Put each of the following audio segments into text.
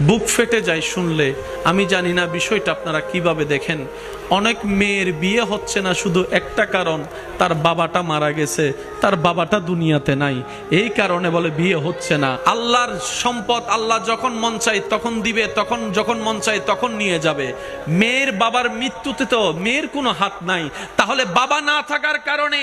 বুক ফেটে যায় শুনলে। আমি জানি না বিষয়টা আপনারা কিভাবে দেখেন। অনেক মেয়ের বিয়ে হচ্ছে না শুধু একটা কারণ, তার বাবাটা মারা গেছে, তার বাবাটা দুনিয়াতে নাই, এই কারণে বলে বিয়ে হচ্ছে না। আল্লাহর সম্পদ আল্লাহ যখন মন চায় তখন দিবে, তখন যখন মন চায় তখন নিয়ে যাবে। মেয়ের বাবার মৃত্যুতে তো মেয়ের কোনো হাত নাই, তাহলে বাবা না থাকার কারণে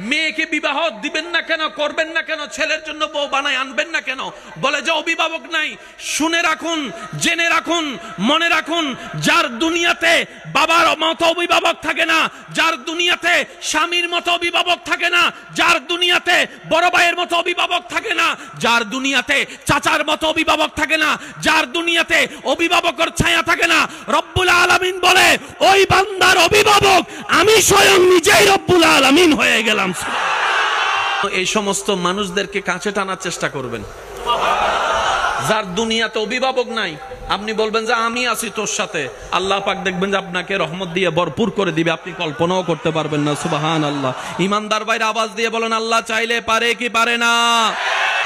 মেয়েকে বিবাহ দিবেন না কেন, করবেন না কেন, ছেলের জন্য বউ বানায় আনবেন না কেন? বলে যে অভিভাবক নাই। শুনে রাখুন, জেনে রাখুন, মনে রাখুন, যার দুনিয়াতে বাবার মতো অভিভাবক থাকে না, যার দুনিয়াতে স্বামীর মতো অভিভাবক থাকে না, যার দুনিয়াতে বড় ভাইয়ের মতো অভিভাবক থাকে না, যার দুনিয়াতে চাচার মতো অভিভাবক থাকে না, যার দুনিয়াতে অভিভাবকের ছায়া থাকে না, রব্বুল আলামিন বলে ওই বান্দার অভিভাবক আমি স্বয়ং নিজেই রব্বুল আলামিন হয়ে গেলাম। এই সমস্ত মানুষদেরকে কাছে টানার চেষ্টা করবেন। যার দুনিয়াতে অভিভাবক নাই, আপনি বলবেন যে আমি আছি তোর সাথে, আল্লাহ পাক দেখবেন যে আপনাকে রহমত দিয়ে ভরপুর করে দিবে, আপনি কল্পনাও করতে পারবেন না। সুবহানাল্লাহ। ইমানদার ভাইরা আওয়াজ দিয়ে বলেন আল্লাহ চাইলে পারে কি পারে না?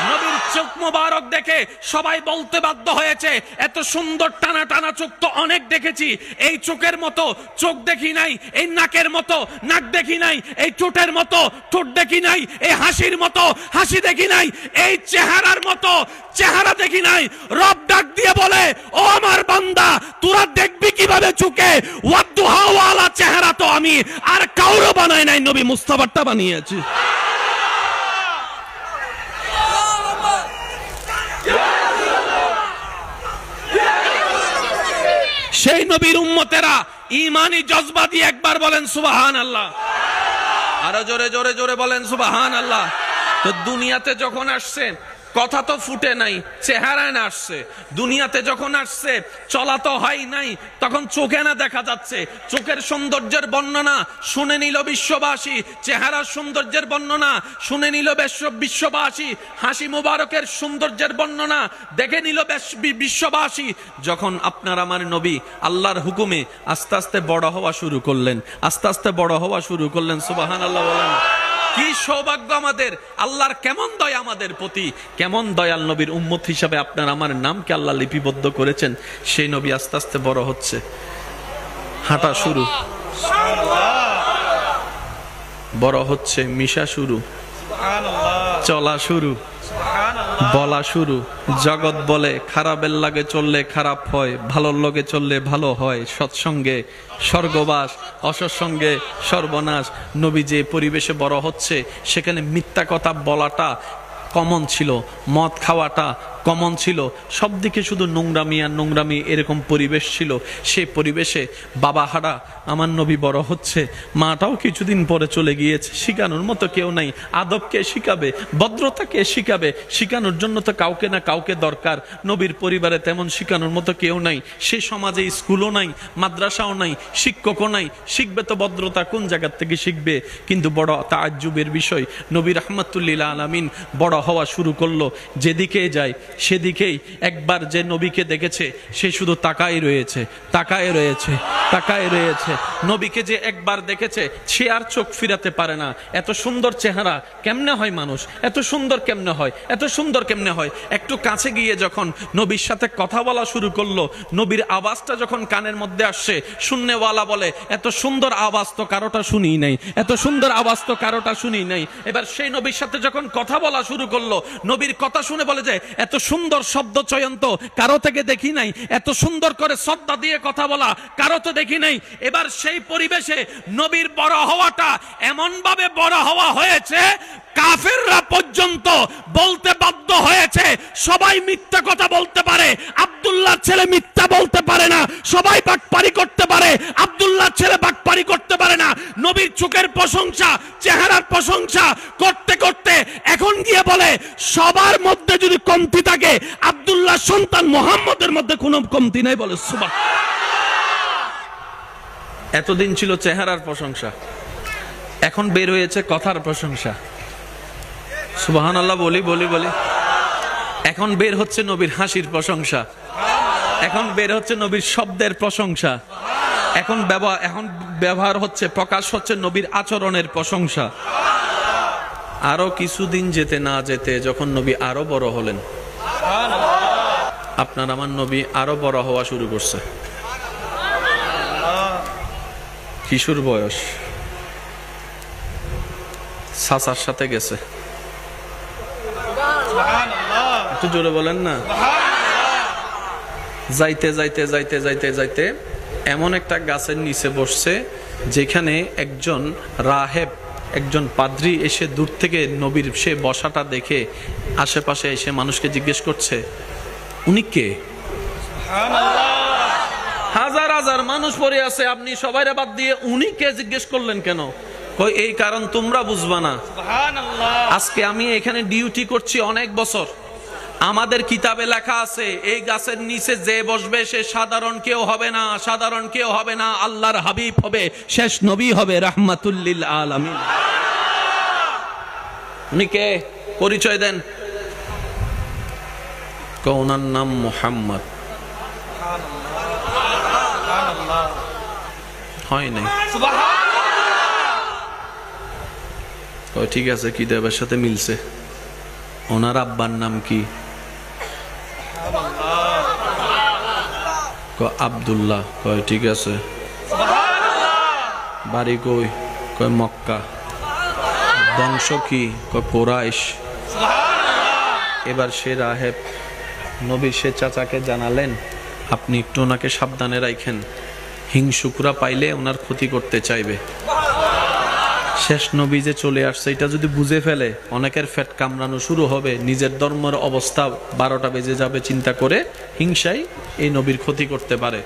নবীর চোখ মোবারক দেখে সবাই বলতে বাধ্য হয়েছে, এত সুন্দর টানা টানা চোখ তো অনেক দেখেছি, এই চোখের মতো চোখ দেখি নাই, এই নাকের মতো নাক দেখি নাই, এই ঠোঁটের মতো ঠোঁট দেখি নাই, এই হাসির মতো হাসি দেখি নাই, এই চেহারার মতো চেহারা দেখি নাই। রব ডাক দিয়ে বলে ও আমার বান্দা, তোরা দেখবি কিভাবে চোখে? ওয়াদুহা ওয়ালা চেহারা তো আমি আর কাউরে বানাই নাই, নবী মুস্তাফারটা বানিয়েছি। সেই নবীর উম্মতেরা ঈমানি জজবা দিয়ে একবার বলেন সুবহানাল্লাহ। আরো জোরে জোরে জোরে বলেন সুবহানাল্লাহ। তো দুনিয়াতে যখন আসছেন কথা তো ফুটে নাই, চেহারায় না আসছে। দুনিয়াতে যখন আসছে চলা তো হয় নাই, তখন চোখে না দেখা যাচ্ছে। চোখের সৌন্দর্যের বর্ণনা শুনে নিল বিশ্ববাসী, চেহারার সৌন্দর্যের বর্ণনা শুনে নিল বিশ্ববাসী, হাসি মুবারকের সৌন্দর্যের বর্ণনা দেখে নিল বিশ্ববাসী। যখন আপনার আমার নবী আল্লাহর হুকুমে আস্তে আস্তে বড় হওয়া শুরু করলেন, আস্তে আস্তে বড় হওয়া শুরু করলেন। সুবহানাল্লাহ বলেন। কি সৌভাগ্য আমাদের, আল্লাহর কেমন দয়া আমাদের প্রতি, কেমন দয়াল নবীর উম্মত হিসাবে আপনার আমার নামকে আল্লাহ লিপিবদ্ধ করেছেন। সেই নবী আস্তে আস্তে বড় হচ্ছে, হাঁটা শুরু, বড় হচ্ছে, মিশা শুরু, চলা শুরু, বলা শুরু। জগৎ বলে খারাপের লাগে চললে খারাপ হয়, ভালোর লগে চললে ভালো হয়, সৎসঙ্গে স্বর্গবাস, অসৎসঙ্গে সর্বনাশ। নবী যে পরিবেশে বড় হচ্ছে সেখানে মিথ্যা কথা বলাটা কমন ছিল, মদ খাওয়াটা কমন ছিল, সব দিকে শুধু নোংরামি আর নোংরামি, এরকম পরিবেশ ছিল। সেই পরিবেশে বাবা হারা আমার নবী বড় হচ্ছে, মাটাও কিছুদিন পরে চলে গিয়েছে, শিখানোর মতো কেউ নাই। আদবকে শিখাবে, ভদ্রতাকে শিখাবে, শিখানোর জন্য তো কাউকে না কাউকে দরকার। নবীর পরিবারে তেমন শিখানোর মতো কেউ নাই, সে সমাজে স্কুলও নাই, মাদ্রাসাও নাই, শিক্ষকও নাই, শিখবে তো ভদ্রতা কোন জায়গার থেকে শিখবে? কিন্তু বড় তাজ্জুবের বিষয়, নবী রাহমাতুল্লিল আলামিন বড় হওয়া শুরু করলো, যেদিকে যায় সেদিকেই একবার যে নবীকে দেখেছে সে শুধু তাকায় রয়েছে, তাকায় রয়েছে, তাকায় রয়েছে। নবীকে যে একবার দেখেছে সে আর চোখ ফিরাতে পারে না। এত সুন্দর চেহারা কেমনে হয় মানুষ, এত সুন্দর কেমনে হয়, এত সুন্দর কেমনে হয়? একটু কাছে গিয়ে যখন নবীর সাথে কথা বলা শুরু করলো, নবীর আওয়াজটা যখন কানের মধ্যে আসছে, শুননেওয়ালা বলে এত সুন্দর আওয়াজ তো কারোটা শুনি নাই, এত সুন্দর আওয়াজ তো কারোটা শুনি নাই। এবার সেই নবীর সাথে যখন কথা বলা শুরু করলো, নবীর কথা শুনে বলে যে এত সুন্দর শব্দ চয়ন তো কারো থেকে দেখি নাই, এত সুন্দর করে শ্রদ্ধা দিয়ে কথা বলা কারো তো দেখি নাই। এবার সেই পরিবেশে নবীর বড় হওয়াটা এমন ভাবে বড় হওয়া হয়েছে, কাফেররা পর্যন্ত বলতে বাধ্য হয়েছে সবাই মিথ্যা কথা বলতে পারে, আব্দুল্লাহ ছেলে মিথ্যা বলতে পারে না, সবাই বাটপারি করতে পারে, আব্দুল্লাহ ছেলে বাটপারি করতে পারে না। নবীর চোখের প্রশংসা, চেহারার প্রশংসা করতে করতে এখন গিয়ে বলে সবার মধ্যে যদি কমতি থাকে আব্দুল্লাহ সন্তান মুহাম্মদের মধ্যে কোনো কমতি নাই। বলে সুবহান। এতদিন ছিল চেহারার প্রশংসা, এখন বের হয়েছে কথার প্রশংসা। সুবহানাল্লাহ বলি বলি বলি। এখন বের হচ্ছে নবীর হাসির প্রশংসা, এখন বের হচ্ছে নবীর শব্দের প্রশংসা, এখন ব্যবহার হচ্ছে, প্রকাশ হচ্ছে নবীর আচরণের প্রশংসা। আরো কিছুদিন যেতে না যেতে যখন নবী আরো বড় হলেন, আপনার আমার নবী আরো বড় হওয়া শুরু করছে। কিশোর বয়স, চাচার সাথে গেছে। একটু জোরে বলেন না। যাইতে যাইতে যাইতে যাইতে যাইতে এমন একটা গাছের নিচে বসছে যেখানে একজন রাহেব, একজন পাদ্রী এসে দূর থেকে নবীর সে বসাটা দেখে আশেপাশে এসে মানুষকে জিজ্ঞেস করছে, উনি কে? হাজার হাজার মানুষ পড়ে আছে, আপনি সবাইরে বাদ দিয়ে উনি কে জিজ্ঞেস করলেন কেন? কই এই কারণ তোমরা বুঝবা না। আজকে আমি এখানে ডিউটি করছি অনেক বছর, আমাদের কিতাবে লেখা আছে এই গাছের নিচে যে বসবে সে সাধারণ কেউ হবে না, সাধারণ কেউ হবে না, আল্লাহর হাবিব হবে, শেষ নবী হবে, রাহমাতুল লিল আলামিন। উনি কে? পরিচয় দেন। ওনার নাম মুহাম্মদ। হয় নাই। ঠিক আছে, কিতাবের সাথে মিলছে। ওনার আব্বার নাম কি? আব্দুল্লাহ। কয় ঠিক আছে। বাড়ি কই? কয় মক্কা। বংশ কি? কয় কুরাইশ। এবার সে রাহেব নবী সে চাচাকে জানালেন, আপনি একটু ওনাকে সাবধানে রাখেন, হিংসুকরা পাইলে ওনার ক্ষতি করতে চাইবে। শেষ নবী যে চলে আসছে এটা যদি বুঝে ফেলে অনেকের ফেট কামড়ানো শুরু হবে, নিজের ধর্মের অবস্থা 12টা বেজে যাবে চিন্তা করে হিংসাই এই নবীর ক্ষতি করতে পারে।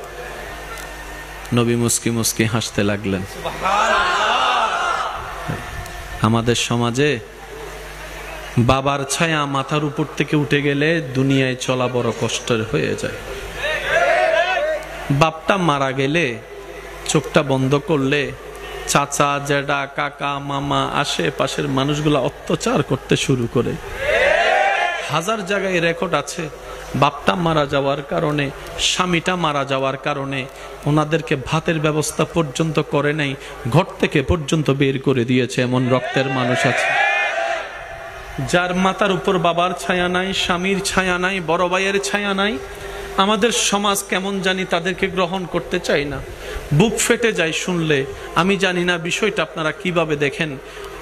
নবী মুস্কি মুস্কি হাসতে লাগলেন। আমাদের সমাজে বাবার ছায়া মাথার উপর থেকে উঠে গেলে দুনিয়ায় চলা বড় কষ্টের হয়ে যায়। বাপটা মারা গেলে চোখটা বন্ধ করলে চাচা, জেঠা, কাকা, মামা, আশেপাশের মানুষগুলা অত্যাচার করতে শুরু করে। হাজার জায়গায় রেকর্ড আছে, বাপটা মারা যাওয়ার কারণে, স্বামীটা মারা যাওয়ার কারণে ওনাদেরকে ভাতের ব্যবস্থা পর্যন্ত করে নাই, ঘর থেকে পর্যন্ত বের করে দিয়েছে, এমন রক্তের মানুষ আছে। যার মাথার উপর বাবার ছায়া নাই, স্বামীর ছায়া নাই, বড় ভাইয়ের ছায়া নাই, আমাদের সমাজ কেমন জানি তাদেরকে গ্রহণ করতে চাই না। বুক ফেটে যায় শুনলে। আমি জানি না বিষয়টা আপনারা কিভাবে দেখেন।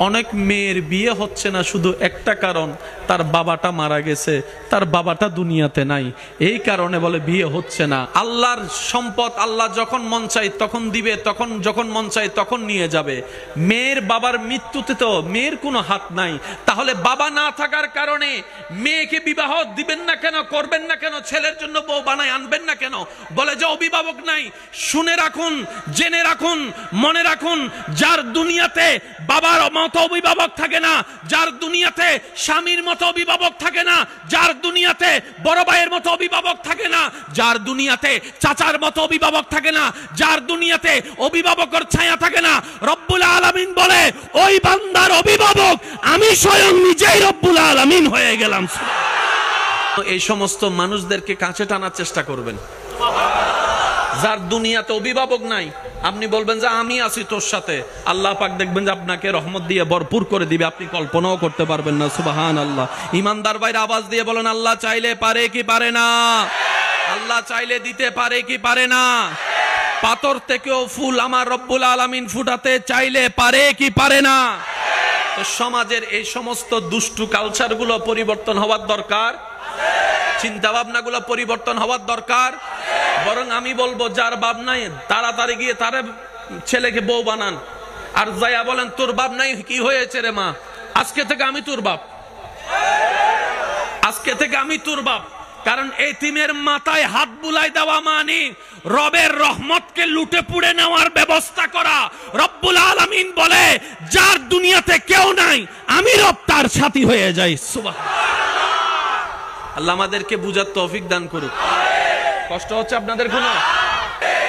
অনেক মেয়ের বিয়ে হচ্ছে না শুধু একটা কারণ, তার বাবাটা মারা গেছে, তার বাবাটা দুনিয়াতে নাই, এই কারণে বলে বিয়ে হচ্ছে না। আল্লাহর সম্পদ আল্লাহ যখন মন চায় তখন দিবে, তখন যখন মন চায় তখন নিয়ে যাবে। মেয়ের বাবার মৃত্যুতে তো মেয়ের কোনো হাত নাই, তাহলে বাবা না থাকার কারণে মেয়েকে বিবাহ দিবেন না কেন, করবেন না কেন, ছেলের জন্য বউ বানায় আনবেন না কেন? বলে যে অভিভাবক নাই। শুনে রাখুন, জেনে রাখুন, মনে রাখুন, যার দুনিয়াতে বাবার মতো অভিভাবক থাকে না, যার দুনিয়াতে স্বামীর মতো অভিভাবক থাকে না, যার দুনিয়াতে বড় ভাইয়ের মতো অভিভাবক থাকে না, যার দুনিয়াতে চাচার মতো অভিভাবক থাকে না, যার দুনিয়াতে অভিভাবকের ছায়া থাকে না, রব্বুল আলামিন বলে ওই বান্দার অভিভাবক আমি স্বয়ং নিজেই রব্বুল আলামিন হয়ে গেলাম। এই সমস্ত মানুষদেরকে কাছে টানার চেষ্টা করবেন। যার দুনিয়াতে অভিভাবক নাই, আপনি বলবেন যে আমি আছি তোর সাথে, আল্লাহ পাক দেখবেন যে আপনাকে রহমত দিয়ে ভরপুর করে দিবে, আপনি কল্পনাও করতে পারবেন না। সুবহানাল্লাহ। ইমানদার ভাইরা আওয়াজ দিয়ে বলেন, আল্লাহ চাইলে পারে কি পারে না? আল্লাহ চাইলে দিতে পারে কি পারে না? পাথর থেকেও ফুল আমার রব্বুল আলামিন ফুটাতে চাইলে পারে কি পারে না? তো সমাজের এই সমস্ত দুষ্টু কালচার গুলো পরিবর্তন হওয়ার দরকার, চিন্তা ভাবনা গুলো পরিবর্তন হওয়ার দরকার। বরং আমি বলবো যার বাপ নাই তাড়াতাড়ি গিয়ে তার ছেলেকে বউ বানান, আর যাইয়া বলেন তোর বাপ নাই, কি হয়েছে রে মা, আজকে থেকে আমি তোর বাপ, আজকে থেকে আমি তোর বাপ। কারণ এতিমের মাথায় হাত বুলাই দেওয়া মানে রবের রহমতকে লুটে পুড়ে নেওয়ার ব্যবস্থা করা। রব্বুল আলামিন বলে যার দুনিয়াতে কেউ নাই আমি রব তার সাথী হয়ে যাই। সুবহানাল্লাহ। আল্লাহ আমাদেরকে বুঝার তৌফিক দান করুক। কষ্ট হচ্ছে আপনাদের কোনো?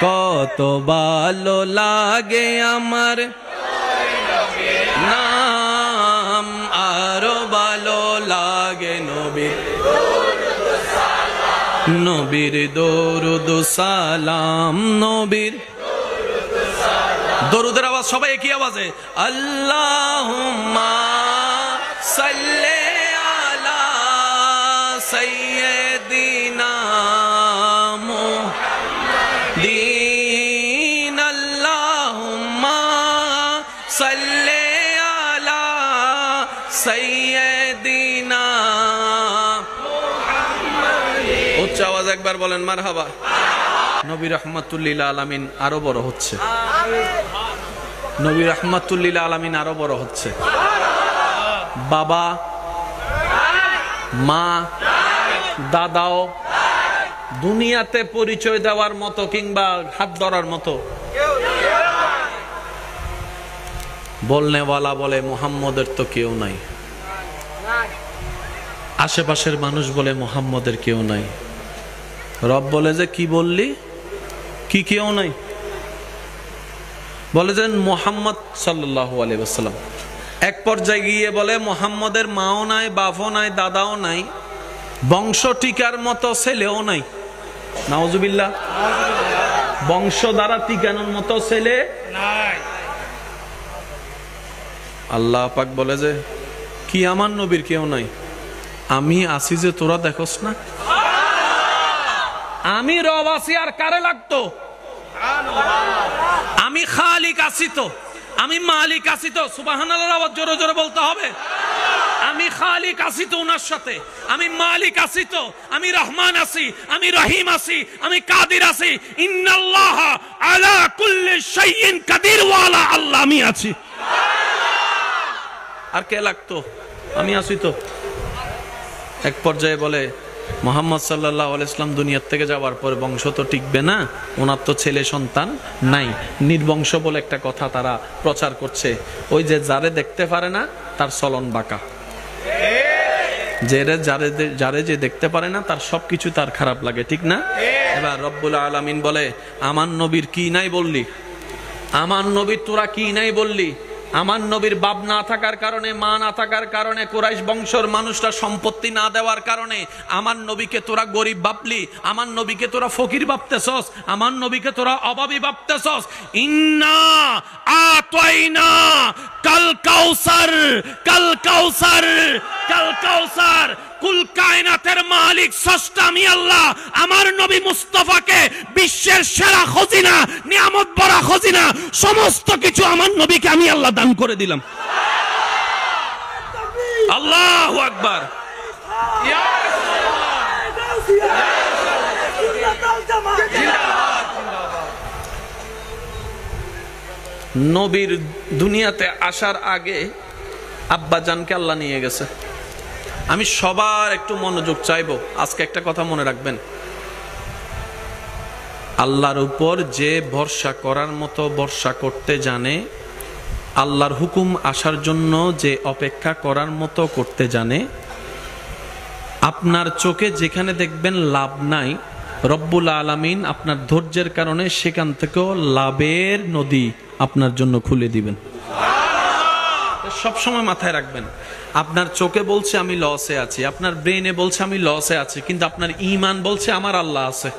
কত ভালো লাগে আমার নাম, আরো ভালো লাগে নবীর, নবীর দরুদ সালাম, নবীর দরুদের আওয়াজ সবাই একই আওয়াজে, আল্লাহুম্মা সাল্লি আলা সাইয়্যিদিনা একবার বলেন মারহাবা। নবী রাহমাতুল লিল আলামিন আরো বড় হচ্ছে, নবী রাহমাতুল লিল আলামিন আরো বড় হচ্ছে। বাবা মা দাদাও দুনিয়াতে পরিচয় দেওয়ার মতো কিংবা হাত ধরার মতো বলনেওয়ালা বলে মুহাম্মদের তো কেউ নাই, আশেপাশের মানুষ বলে মুহাম্মদের কেউ নাই। রব বলে যে কি বললি, কি কেউ নাই? বলে যে মুহাম্মদ সাল্লাল্লাহু আলাইহি ওয়াসাল্লাম। এক পর্যায়ে গিয়ে বলে মুহাম্মদের মাও নাই, বাপও নাই, দাদাও নাই, বংশ টিকার মতো ছেলেও নাই। নাউজুবিল্লাহ। বংশ দ্বারা টিকানোর মতো ছেলে নাই। আল্লাহ পাক বলে যে কি আমার নবীর কেউ নাই? আমি আছি যে তোরা দেখোস না? আমি রব আছি, আর কারে লাগতো? আমি খালিক আছি তো, আমি মালিক আছি তো। সুবহানাল্লাহ আওয়াজ জোরে জোরে বলতে হবে। আমি খালিক আছি তো ওনার সাথে, আমি মালিক আছি তো, আমি রহমান আছি, আমি রহিম আছি, আমি কাদির আছি। ইন্নাল্লাহ আলা কুল্লি শাইইন কাদির ওয়ালা আল্লাহ আমি আছি। আর কে লাগতো? আমি আছি তো। এক পর্যায়ে বলে মুহাম্মদ সাল্লাল্লাহু আলাইহি ওয়াসাল্লাম দুনিয়ার থেকে যাওয়ার পরে বংশ তো টিকবে না, ওনার তো ছেলে সন্তান নাই, নির্বংশ বলে একটা কথা তারা প্রচার করছে। ওই যে যারে দেখতে পারে না তার চলন বাঁকা, যারে যে দেখতে পারে না তার সবকিছু তার খারাপ লাগে, ঠিক না? এবার রব্বুল আলামিন বলে আমার নবীর কি নাই বললি? আমার নবীর তোরা কি নাই বললি? আমার নবীর বাপ না থাকার কারণে, মা না থাকার কারণে, কুরাইশ বংশের মানুষরা সম্পত্তি না দেওয়ার কারণে আমার নবীকে তোরা গরিব ভাবলি, আমার নবীকে তোরা ফকির ভাবতেছস, আমার নবীকে তোরা অভাবী ভাবতেছস। ইন্না আতাইনা কাল কাউসার, কাল কাউসার, কাল কাউসার। কুল কায়নাতের মালিক স্রষ্টা আমি আল্লাহ। আমার নবী মুস্তাফাকে বিশ্বের সেরা খজিনা, নিয়ামত ভরা খজিনা, সমস্ত কিছু আমার নবীকে আমি আল্লাহ দান করে দিলাম। আল্লাহু আকবার। নবীর দুনিয়াতে আসার আগে আব্বাজানকে আল্লাহ নিয়ে গেছে। আমি সবার একটু মনোযোগ চাইবো। আজকে একটা কথা মনে রাখবেন, আল্লাহর উপর যে ভরসা করার মতো ভরসা করতে জানে, আল্লাহর হুকুম আসার জন্য যে অপেক্ষা করার মতো করতে জানে, আপনার চোখে যেখানে দেখবেন লাভ নাই, রব্বুল আলামিন আপনার ধৈর্যের কারণে সেখান থেকেও লাভের নদী আপনার জন্য খুলে দিবেন। সব সময় মাথায় রাখবেন, আপনার চোখে বলছে আমি লসে আছি, আপনার ব্রেনে বলছে আমি লসে আছি, কিন্তু আপনার ঈমান বলছে আমার আল্লাহ আছে।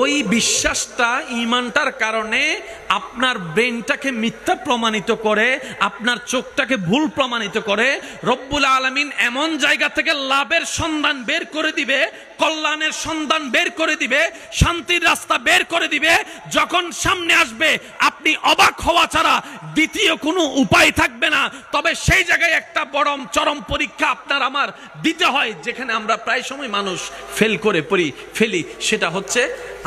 ওই বিশ্বাসটা, ঈমানটার কারণে আপনার ব্রেনটাকে মিথ্যা প্রমাণিত করে, আপনার চোখটাকে ভুল প্রমাণিত করে। রব্বুল আলামিন এমন জায়গা থেকে লাভের সন্ধান বের করে দিবে, কল্যাণের সন্ধান বের করে দিবে, শান্তির রাস্তা বের করে দিবে। যখন সামনে আসবে আপনি অবাক হওয়া ছাড়া দ্বিতীয় কোনো উপায় থাকবে না। তবে সেই জায়গায় একটা বড় চরম পরীক্ষা আপনার আমার দিতে হয়, যেখানে আমরা প্রায় সময় মানুষ ফেল করে ফেলি। সেটা হচ্ছে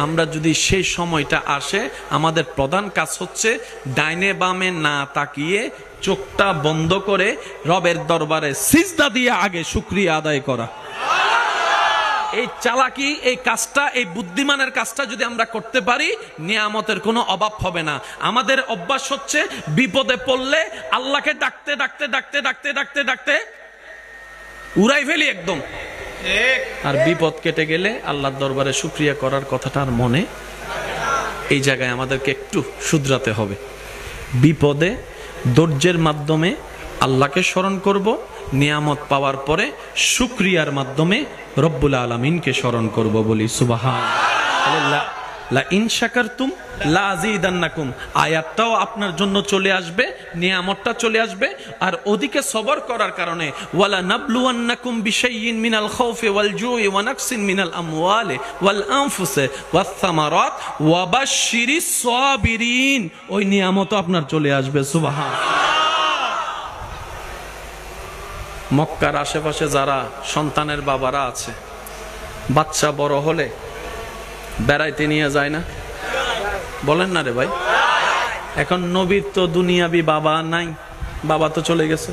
আমরা যদি সেই সময়টা আসে, আমাদের প্রধান কাজ হচ্ছে ডাইনে বামে না তাকিয়ে চোখটা বন্ধ করে রবের দরবারে সিজদা দিয়ে আগে শুকরিয়া আদায় করা। এই চালাকি, এই কাজটা, এই বুদ্ধিমানের কাজটা যদি আমরা করতে পারি, নিয়ামতের কোনো অভাব হবে না। আমাদের অভ্যাস হচ্ছে বিপদে পড়লে আল্লাহকে ডাকতে ডাকতে ডাকতে ডাকতে ডাকতে ডাকতে উড়াই ফেলি একদম। আর বিপদ কেটে গেলে আল্লাহর দরবারে শুকরিয়া করার কথাটা আর মনে, এই জায়গায় আমাদেরকে একটু শুধরাতে হবে। বিপদে ধৈর্যের মাধ্যমে আল্লাহকে স্মরণ করব, নিয়ামত পাওয়ার পরে শুকরিয়ার মাধ্যমে রব্বুল আলামিনকে স্মরণ করব। বলি সুবহানাল্লাহ। লা ইন শাকারতুম লা আযীদান্নাকুম। আয়াতটাও আপনার জন্য চলে আসবে, নিয়ামতটা চলে আসবে। আর ওদিকে সবর করার কারণে ওয়ালা নাবলুওয়ান্নাকুম বিশাইইন মিনাল খাউফি ওয়াল জুই ওয়া নাকসিন মিনাল আমওয়ালি ওয়াল আনফুসি ওয়াস সামারাত ওয়া বাশশিরিস সাবিরিন। ওই নিয়ামতও আপনার চলে আসবে। সুবহানাল্লাহ। মক্কার আশেপাশে যারা সন্তানের বাবারা আছে, বাচ্চা বড় হলে বেড়াইতে নিয়ে যায় না? বলেন না রে ভাই। এখন নবীর তো দুনিয়াবি বাবা নাই, বাবা তো চলে গেছে।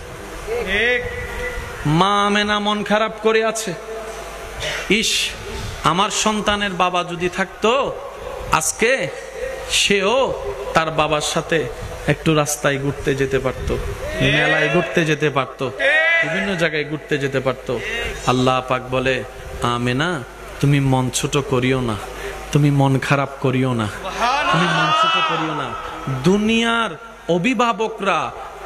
মা আমেনা মন খারাপ করে আছে, ইস আমার সন্তানের বাবা যদি থাকতো আজকে সেও তার বাবার সাথে একটু রাস্তায় ঘুরতে যেতে পারতো, মেলায় ঘুরতে যেতে পারতো, বিভিন্ন জায়গায় ঘুরতে যেতে পারতো। আল্লাহ পাক বলে, আমেনা তুমি মন ছোট করিও না, তুমি মন খারাপ করিও না, তুমি মন ছোট করিও না। দুনিয়ার অভিভাবকরা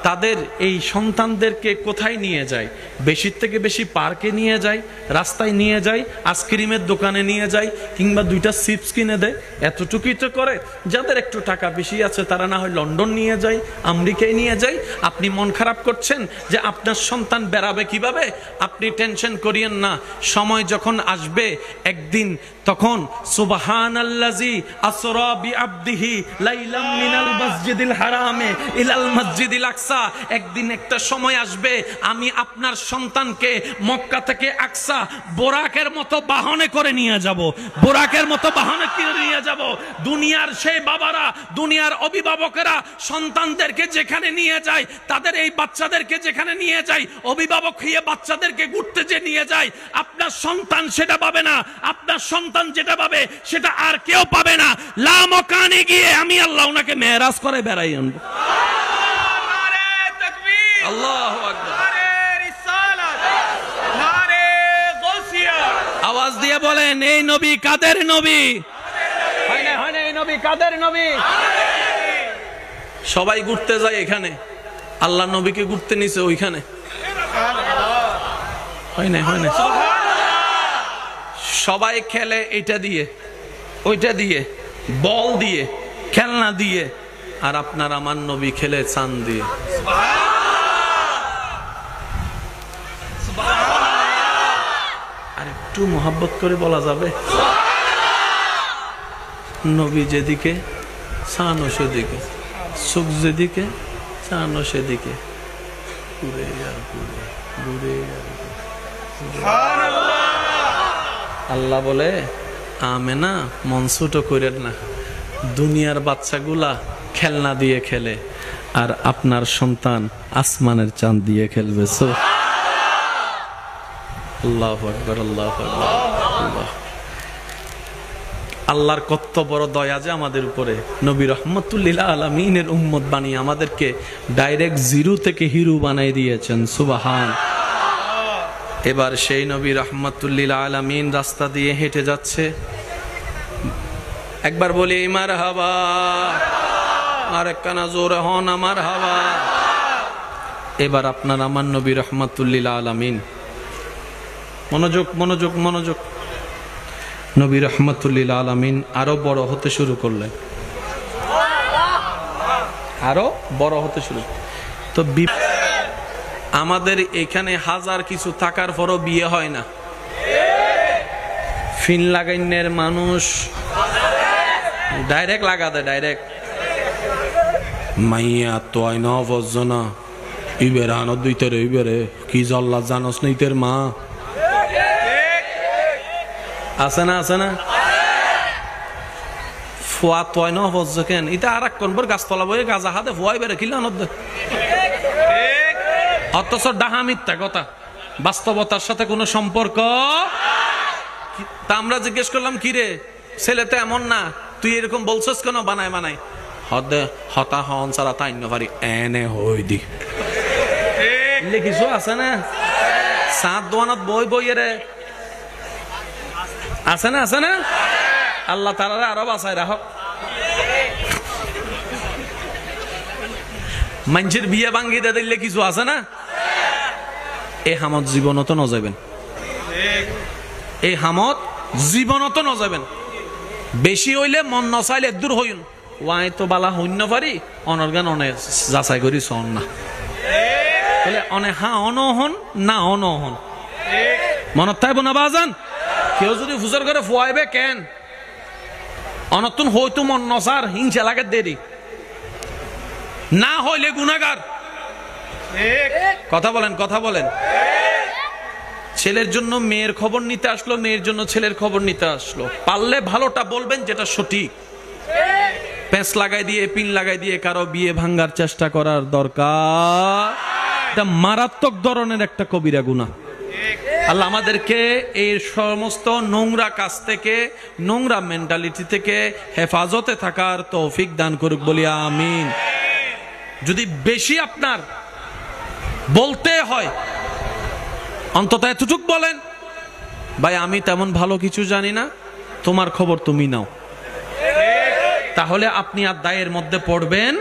তাদের এই সন্তানদেরকে কোথায় নিয়ে যায়? বেশির থেকে বেশি পার্কে নিয়ে যায়, রাস্তায় নিয়ে যায়, আইসক্রিমের দোকানে নিয়ে যায়, কিংবা 2টা চিপস কিনে দেয়, এতটুকুই তো করে। যাদের একটু টাকা বেশি আছে তারা না হয় লন্ডন নিয়ে যায়, আমেরিকায় নিয়ে যায়। আপনি মন খারাপ করছেন যে আপনার সন্তান বেড়াবে কিভাবে? আপনি টেনশন করিয়েন না, সময় যখন আসবে একদিন, তখন সুবহানাল্লাযী আসরা বিআবদিহি লাইলাম মিনাল মসজিদিল হারামে ইলাল মসজিদিল আকসা। একদিন একটা সময় আসবে আমি আপনার সন্তানকে মক্কা থেকে আকসা বোরাকের মতো বাহনে করে নিয়ে যাব, বোরাকের মতো বাহনে করে নিয়ে যাব। দুনিয়ার সেই বাবারা, দুনিয়ার অভিভাবকেরা সন্তানদেরকে যেখানে নিয়ে যায়, তাদের এই বাচ্চাদেরকে যেখানে নিয়ে যায়, অভিভাবক হয়ে বাচ্চাদেরকে ঘুরতে যে নিয়ে যায়, আপনার সন্তান সেটা পাবে না। আপনার সন্তান যেটা পাবে সেটা আর কেউ পাবে না। লা মকানে গিয়ে আমি আল্লাহ ওনাকে মেরাজ করে বেড়াই আনবো। আল্লাহু আকবার। আওয়াজ দিয়ে বলেন, এই নবী কাদের নবী? হয় না এই নবী কাদের নবী? সবাই ঘুরতে যায় এখানে, আল্লাহ নবীকে ঘুরতে নিছে ওইখানে। হয় না সবাই খেলে এটা দিয়ে, ওইটা দিয়ে, বল দিয়ে, খেলনা দিয়ে, আর আপনার আমার নবী খেলে চাঁদ দিয়ে। আর একটু মোহাব্বত করে বলা যাবে, নবী যেদিকে চাঁদও সেদিকে, সুখ যেদিকে চাঁদও সেদিকে, ঘুরে আর ঘুরে, ঘুরে আর ঘুরে। আল্লাহ বলে, আমেনা মন ছোট করেন না, দুনিয়ার বাচ্চাগুলা খেলনা দিয়ে খেলে, আর আপনার সন্তান আসমানের চাঁদ দিয়ে খেলবে। আল্লাহু আকবার, আল্লাহু আকবার, আল্লাহ। আল্লাহর কত বড় দয়া যে আমাদের উপরে, নবী রাহমাতুল লিল আলামিনের উম্মত বানিয়ে আমাদেরকে ডাইরেক্ট জিরো থেকে হিরো বানাই দিয়েছেন। সুবহান। এবার সেই নবী রাহমাতুল লিল আলামিন রাস্তা দিয়ে হেঁটে যাচ্ছে, একবার বলি মারহাবা, আর একখানা জোরে হন আমার হাওয়া। এবার আপনার আমার নবী রাহমাতুল লিল আলামিন, মনোযোগ মনোযোগ মনোযোগ, নবী রাহমাতুল লিল আলামিন আরো বড় হতে শুরু করলেন, আরো বড় হতে শুরু। তো আমাদের এখানে হাজার কিছু থাকার পরও বিয়ে হয় না। ফিন লাগাইনের মানুষ ডাইরেক্ট লাগা দেয়, ডাইরেক্ট মাইয়া তো আই না বজনা ইবের আনো দুইটারে, ইবেরে কি জল্লা জানোস না ইতের মা আছে না, আছে না? ফুয়া তয় ন বজ্জ কেন ইটা আর এক কোনবার গাছতলা বয়ে গাজা হাতে ফুয়াই বেড়ে কিলা নদ, অথচ ডাহা মিথ্যা কথা, বাস্তবতার সাথে কোনো সম্পর্ক। তা আমরা জিজ্ঞেস করলাম, কি রে ছেলে তো এমন না, তুই এরকম বলছস কেন বানায় বানায়? হদে হতা হন সারা তাই পারি এনে হই দি কিছু আছে না, সাত দোয়ানত বই বই রে আছে না, আছে না? আল্লাহ তাআলা আরো বাঁচায় রাখক। মানুষের বিয়ে ভাঙ্গি দিয়ে দিলে কিছু আছে না? এই হামত জীবনত ন যাবেন, এই হামত জীবনত ন যাবেন। বেশি হইলে মন নচাইলে দূর হইন, ওয়াই তো বালা হইন পারি অনর্গান অনে যাচাই করি সন না বলে অনে হা অনহন না অনহন মনত থাকবো না বাজান। কেউ যদি ফুজার করে ফুয়াইবে কেন অনতুন হইতো মন নসার হিংসা লাগে দেরি না হইলে গুনাহগার। কথা বলেন, কথা বলেন। ছেলের জন্য মেয়ের খবর নিতে আসলো, মেয়ের জন্য ছেলের খবর নিতে আসলো, পারলে ভালোটা বলবেন যেটা সঠিক। প্যাঁচ লাগাই দিয়ে পিন লাগাই দিয়ে কারো বিয়ে ভাঙ্গার চেষ্টা করার দরকার, এটা মারাত্মক ধরনের একটা কবিরা গুনাহ। আল্লাহ আমাদেরকে এই সমস্ত নোংরা কাজ থেকে, নোংরা মেন্টালিটি থেকে হেফাজতে থাকার তৌফিক দান করুক, বলি আমিন। যদি বেশি আপনার বলতে হয়, অন্তত এতটুক বলেন, ভাই আমি তেমন ভালো কিছু জানি না, তোমার খবর তুমি নাও। তাহলে আপনি আর দায়ের মধ্যে পড়বেন